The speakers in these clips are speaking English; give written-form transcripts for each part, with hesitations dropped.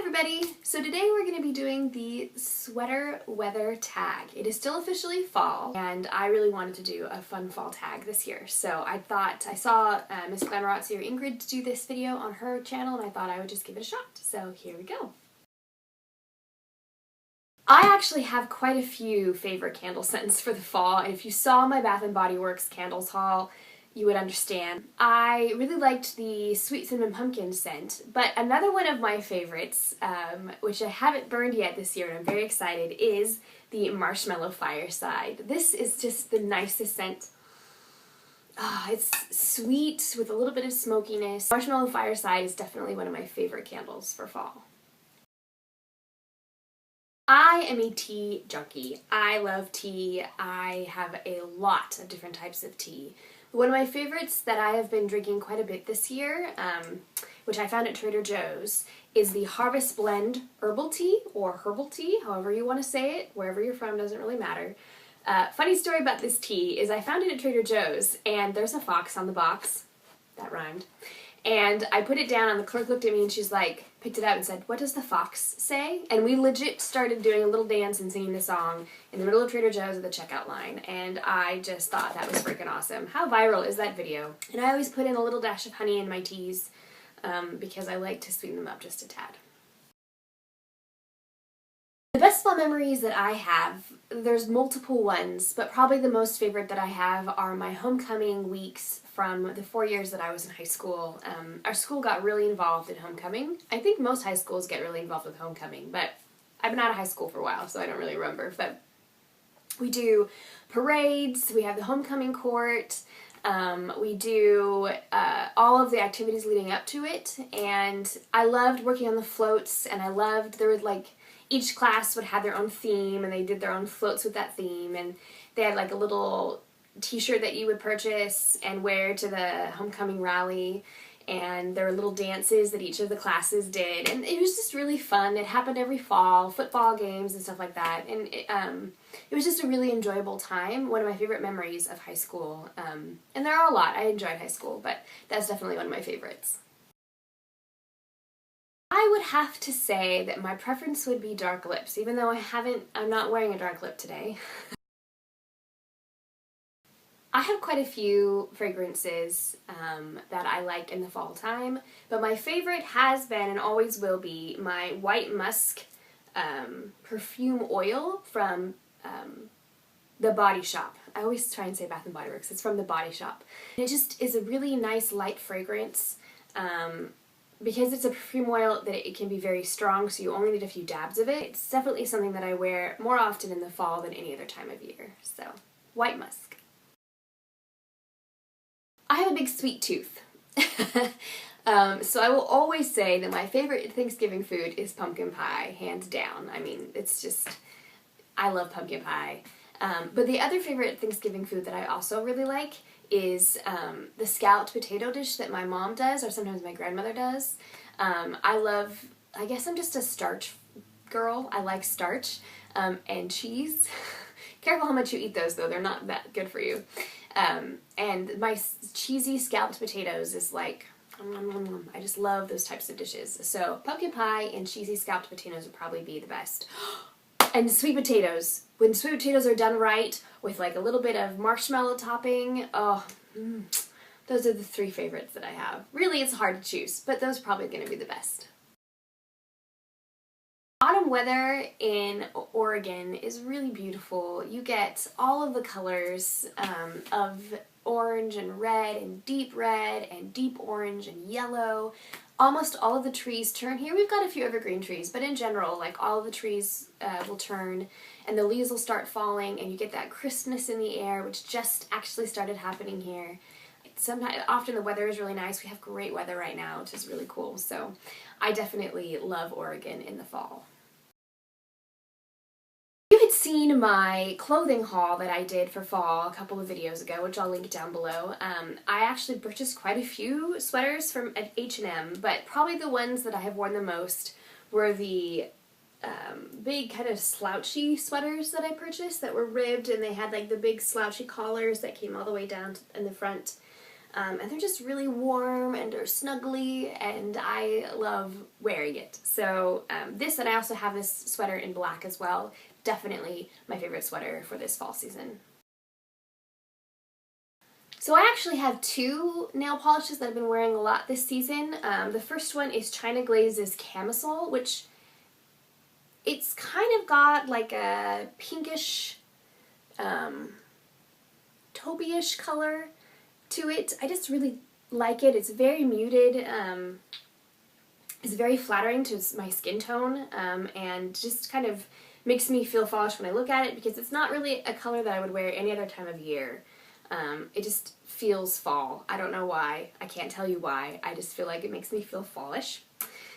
everybody! So today we're going to be doing the sweater weather tag. It is still officially fall and I really wanted to do a fun fall tag this year. So I saw Miss Glamorazzi or Ingrid do this video on her channel and I thought I would just give it a shot. So here we go. I actually have quite a few favorite candle scents for the fall, and if you saw my Bath & Body Works candles haul, you would understand. I really liked the Sweet Cinnamon Pumpkin scent, but another one of my favorites, which I haven't burned yet this year and I'm very excited, is the Marshmallow Fireside. This is just the nicest scent. It's sweet with a little bit of smokiness. Marshmallow Fireside is definitely one of my favorite candles for fall. I am a tea junkie. I love tea. I have a lot of different types of tea. One of my favorites that I have been drinking quite a bit this year, which I found at Trader Joe's, is the Harvest Blend Herbal Tea, or Herbal Tea, however you want to say it. Wherever you're from doesn't really matter. Funny story about this tea is I found it at Trader Joe's, and there's a fox on the box. That rhymed. And I put it down and the clerk looked at me and she's like, picked it up and said, "What does the fox say?" And we legit started doing a little dance and singing the song in the middle of Trader Joe's at the checkout line. And I just thought that was freaking awesome. How viral is that video? And I always put in a little dash of honey in my teas because I like to sweeten them up just a tad. The best fall memories that I have, there's multiple ones, but probably the most favorite that I have are my homecoming weeks from the 4 years that I was in high school. Our school got really involved in homecoming. I think most high schools get really involved with homecoming, but I've been out of high school for a while, so I don't really remember. But we do parades, we have the homecoming court, we do all of the activities leading up to it, and I loved working on the floats, and I loved, there was like, each class would have their own theme and they did their own floats with that theme, and they had like a little t-shirt that you would purchase and wear to the homecoming rally, and there were little dances that each of the classes did, and it was just really fun. It happened every fall, football games and stuff like that, and it was just a really enjoyable time. One of my favorite memories of high school, and there are a lot. I enjoyed high school, but that's definitely one of my favorites. I would have to say that my preference would be dark lips, even though I'm not wearing a dark lip today. I have quite a few fragrances that I like in the fall time, but my favorite has been and always will be my White Musk perfume oil from the Body Shop. I always try and say Bath & Body Works. It's from the Body Shop. It just is a really nice light fragrance. Because it's a perfume oil, that it can be very strong, so you only need a few dabs of it. It's definitely something that I wear more often in the fall than any other time of year. So, White Musk. I have a big sweet tooth. So I will always say that my favorite Thanksgiving food is pumpkin pie, hands down. I mean, it's just, I love pumpkin pie. But the other favorite Thanksgiving food that I also really like is the scalloped potato dish that my mom does, or sometimes my grandmother does. I guess I'm just a starch girl. I like starch and cheese. Careful how much you eat those though, they're not that good for you. And my cheesy scalloped potatoes is like, I just love those types of dishes. So pumpkin pie and cheesy scalloped potatoes would probably be the best. And sweet potatoes. When sweet potatoes are done right, with like a little bit of marshmallow topping, those are the three favorites that I have. Really, it's hard to choose, but those are probably going to be the best. Autumn weather in Oregon is really beautiful. You get all of the colors of orange and red and deep orange and yellow. Almost all of the trees turn. Here we've got a few evergreen trees, but in general, like all of the trees will turn and the leaves will start falling and you get that crispness in the air, which just actually started happening here. Often the weather is really nice. We have great weather right now, which is really cool. So I definitely love Oregon in the fall. You had seen my clothing haul that I did for fall a couple of videos ago, which I'll link down below. I actually purchased quite a few sweaters from at H&M, but probably the ones that I have worn the most were the big kind of slouchy sweaters that I purchased that were ribbed, and they had like the big slouchy collars that came all the way down in the front. and they're just really warm and they're snuggly, and I love wearing it. So this, and I also have this sweater in black as well. Definitely my favorite sweater for this fall season. So I actually have two nail polishes that I've been wearing a lot this season. The first one is China Glaze's Camisole, which it's kind of got like a pinkish, taupey-ish color to it. I just really like it. It's very muted. It's very flattering to my skin tone, and just kind of makes me feel fallish when I look at it, because it's not really a color that I would wear any other time of year. It just feels fall. I don't know why. I can't tell you why. I just feel like it makes me feel fallish.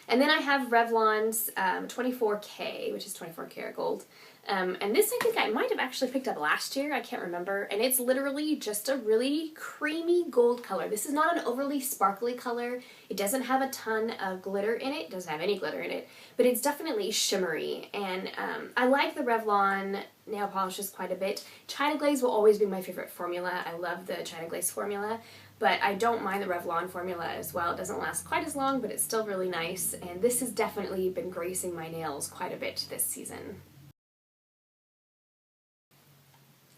And then I have Revlon's 24K, which is 24 karat gold. And this I think I might have actually picked up last year. I can't remember. And it's literally just a really creamy gold color. This is not an overly sparkly color. It doesn't have a ton of glitter in it. It doesn't have any glitter in it. But it's definitely shimmery. And I like the Revlon nail polishes quite a bit. China Glaze will always be my favorite formula. I love the China Glaze formula. But I don't mind the Revlon formula as well. It doesn't last quite as long, but it's still really nice. And this has definitely been gracing my nails quite a bit this season.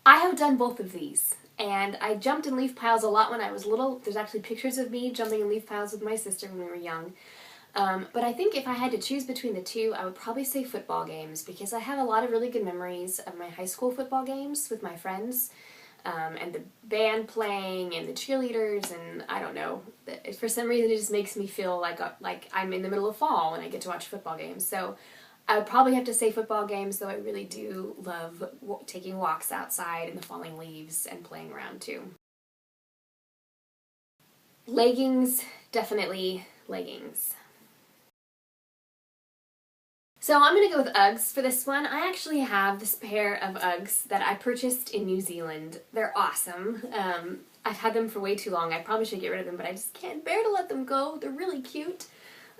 I have done both of these, and I jumped in leaf piles a lot when I was little. There's actually pictures of me jumping in leaf piles with my sister when we were young. But I think if I had to choose between the two, I would probably say football games, because I have a lot of really good memories of my high school football games with my friends, and the band playing and the cheerleaders, and I don't know. For some reason, it just makes me feel like I'm in the middle of fall when I get to watch football games. So I would probably have to say football games, though I really do love taking walks outside in the falling leaves and playing around too. Leggings, definitely leggings. So I'm going to go with Uggs for this one. I actually have this pair of Uggs that I purchased in New Zealand. They're awesome. I've had them for way too long. I probably should get rid of them, but I just can't bear to let them go. They're really cute.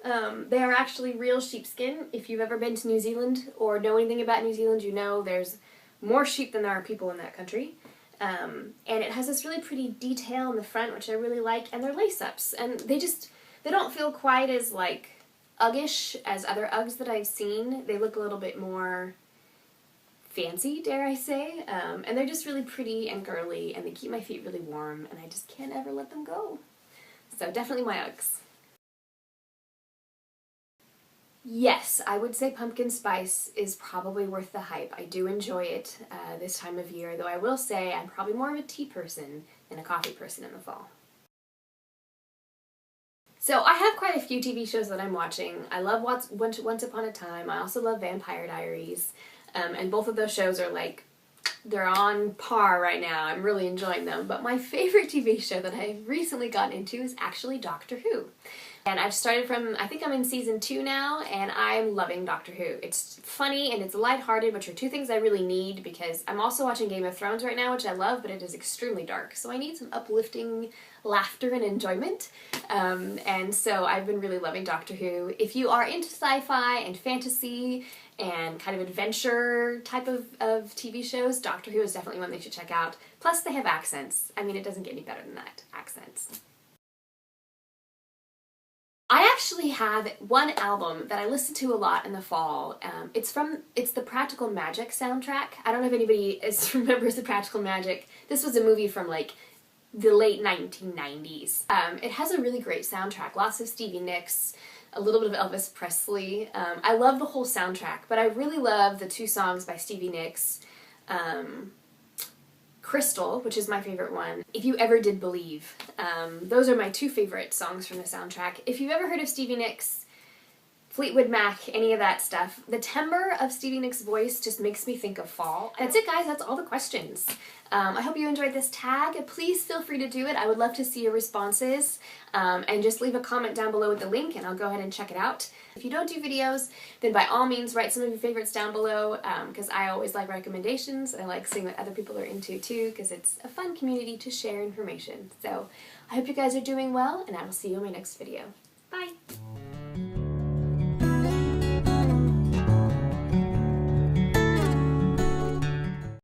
They are actually real sheepskin. If you've ever been to New Zealand or know anything about New Zealand, you know there's more sheep than there are people in that country. And it has this really pretty detail in the front, which I really like, and they're lace-ups. And they don't feel quite as like Uggish as other Uggs that I've seen. They look a little bit more fancy, dare I say. And they're just really pretty and girly, and they keep my feet really warm, and I just can't ever let them go. So definitely my Uggs. Yes, I would say pumpkin spice is probably worth the hype. I do enjoy it this time of year, though I will say I'm probably more of a tea person than a coffee person in the fall. So I have quite a few TV shows that I'm watching. I love Once Upon a Time. I also love Vampire Diaries. And both of those shows are like, they're on par right now. I'm really enjoying them. But my favorite TV show that I've recently gotten into is actually Doctor Who. And I've started from, I think I'm in season 2 now, and I'm loving Doctor Who. It's funny and it's lighthearted, which are two things I really need, because I'm also watching Game of Thrones right now, which I love, but it is extremely dark. So I need some uplifting laughter and enjoyment. And so I've been really loving Doctor Who. If you are into sci-fi and fantasy and kind of adventure type of TV shows, Doctor Who is definitely one that you should check out. Plus they have accents. I mean, it doesn't get any better than that. Accents. I actually have one album that I listen to a lot in the fall. It's the Practical Magic soundtrack. I don't know if anybody remembers the Practical Magic. This was a movie from like the late 1990s. It has a really great soundtrack. Lots of Stevie Nicks, a little bit of Elvis Presley. I love the whole soundtrack, but I really love the two songs by Stevie Nicks. Crystal, which is my favorite one. If You Ever Did Believe. Those are my two favorite songs from the soundtrack. If you've ever heard of Stevie Nicks, Fleetwood Mac, any of that stuff, the timbre of Stevie Nicks' voice just makes me think of fall. That's it, guys. That's all the questions. I hope you enjoyed this tag. Please feel free to do it. I would love to see your responses. And just leave a comment down below with the link and I'll go ahead and check it out. If you don't do videos, then by all means write some of your favorites down below, because I always like recommendations. I like seeing what other people are into too, because it's a fun community to share information. So I hope you guys are doing well, and I will see you in my next video.